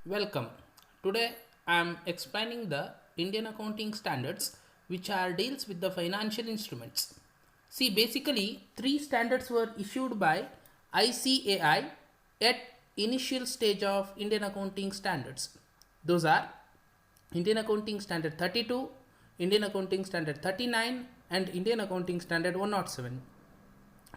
Welcome. Today I am explaining the Indian accounting standards which are deals with the financial instruments. See, basically three standards were issued by ICAI at initial stage of Indian accounting standards. Those are Indian accounting standard 32, Indian accounting standard 39 and Indian accounting standard 107.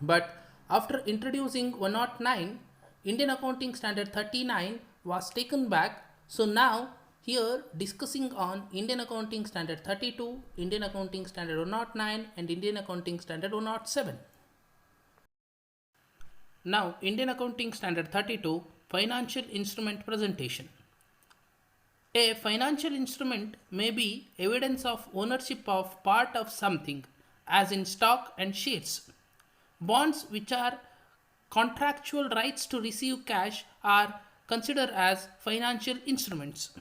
But after introducing 109, Indian Accounting Standard 39 was taken back. So now here discussing on Indian Accounting Standard 32, Indian Accounting Standard 109 and Indian Accounting Standard 107. Now Indian Accounting Standard 32 Financial Instrument Presentation. A financial instrument may be evidence of ownership of part of something, as in stock and shares. Bonds, which are contractual rights to receive cash, are considered as financial instruments.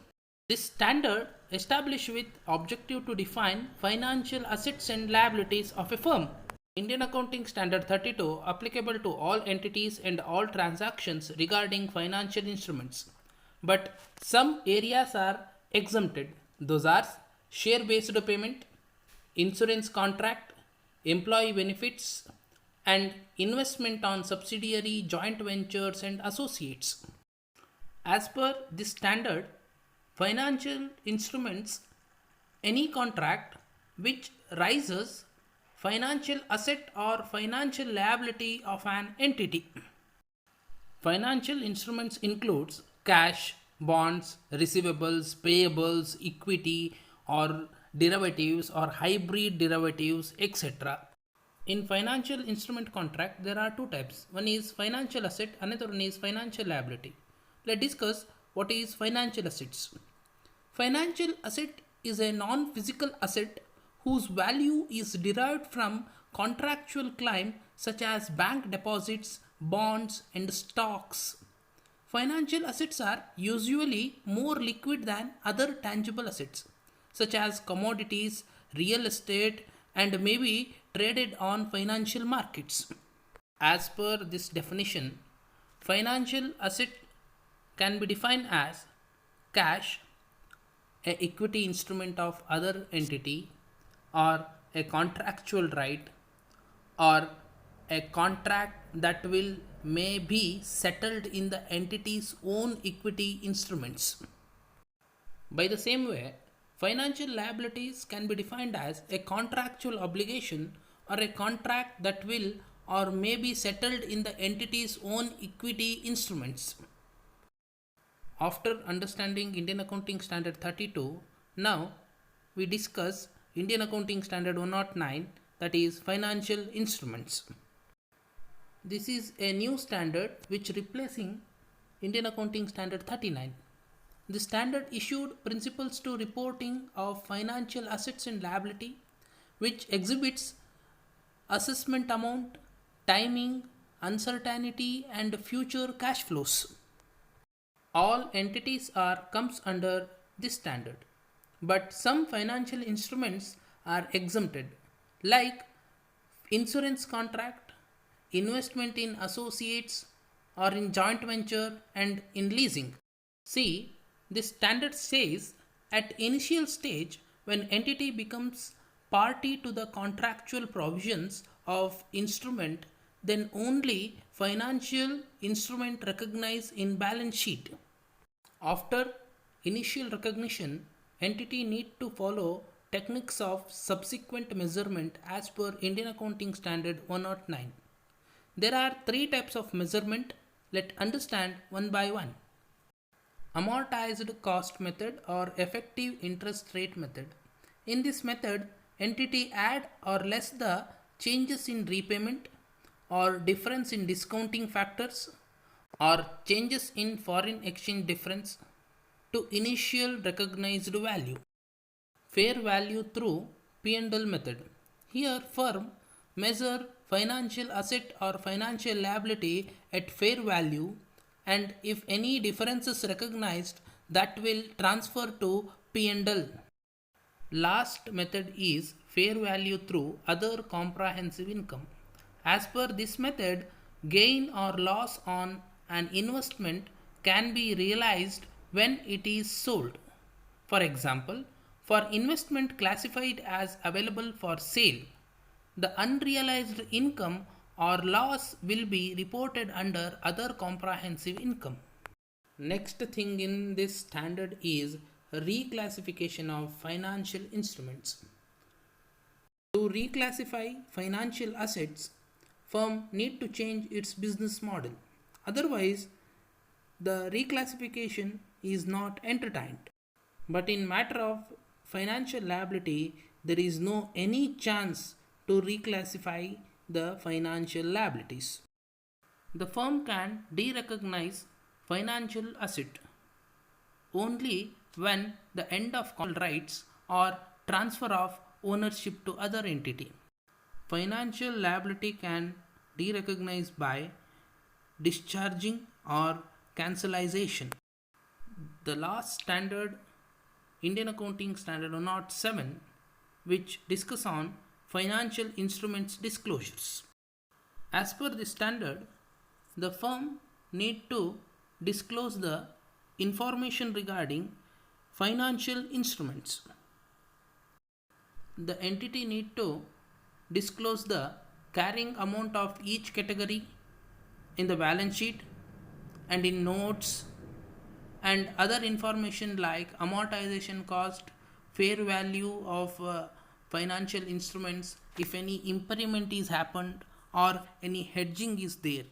This standard established with objective to define financial assets and liabilities of a firm. Indian Accounting Standard 32 applicable to all entities and all transactions regarding financial instruments. But some areas are exempted. Those are share based payment, insurance contract, employee benefits, and investment on subsidiary, joint ventures, and associates. As per this standard, financial instruments, any contract which rises financial asset or financial liability of an entity. Financial instruments includes cash, bonds, receivables, payables, equity or derivatives or hybrid derivatives, etc. In financial instrument contract, there are two types. One is financial asset, another one is financial liability. Let's discuss what is financial assets. Financial asset is a non-physical asset whose value is derived from contractual claim such as bank deposits, bonds and stocks. Financial assets are usually more liquid than other tangible assets such as commodities, real estate and may be traded on financial markets. As per this definition, financial asset can be defined as cash, a equity instrument of other entity, or a contractual right, or a contract that will may be settled in the entity's own equity instruments. By the same way, financial liabilities can be defined as a contractual obligation or a contract that will or may be settled in the entity's own equity instruments. After understanding Indian Accounting Standard 32, now we discuss Indian Accounting Standard 109, that is financial instruments. This is a new standard which replacing Indian Accounting Standard 39. The standard issued principles to reporting of financial assets and liability, which exhibits assessment amount, timing, uncertainty, and future cash flows. All entities are comes under this standard, but some financial instruments are exempted, like insurance contract, investment in associates or in joint venture and in leasing. See, this standard says at initial stage when entity becomes party to the contractual provisions of instrument, then only financial instrument recognized in balance sheet. After initial recognition, entity need to follow techniques of subsequent measurement as per Indian Accounting Standard 109. There are three types of measurement. Let's understand one by one. Amortized cost method or effective interest rate method. In this method, entity add or less the changes in repayment or difference in discounting factors or changes in foreign exchange difference to initial recognized value. Fair value through P&L method. Here firm measure financial asset or financial liability at fair value, and if any difference is recognized, that will transfer to P&L. Last method is fair value through other comprehensive income. As per this method, gain or loss on an investment can be realized when it is sold. For example, for investment classified as available for sale, the unrealized income or loss will be reported under other comprehensive income. Next thing in this standard is reclassification of financial instruments. To reclassify financial assets, firm need to change its business model. Otherwise, the reclassification is not entertained. But in matter of financial liability, there is no any chance to reclassify the financial liabilities. The firm can derecognize financial asset only when the end of rights or transfer of ownership to other entity. Financial liability can derecognize by discharging or cancellation. The last standard, Indian Accounting Standard 107, which discuss on financial instruments disclosures. As per this standard, the firm need to disclose the information regarding financial instruments. The entity need to disclose the carrying amount of each category in the balance sheet and in notes, and other information like amortization cost, fair value of financial instruments, if any impairment is happened or any hedging is there.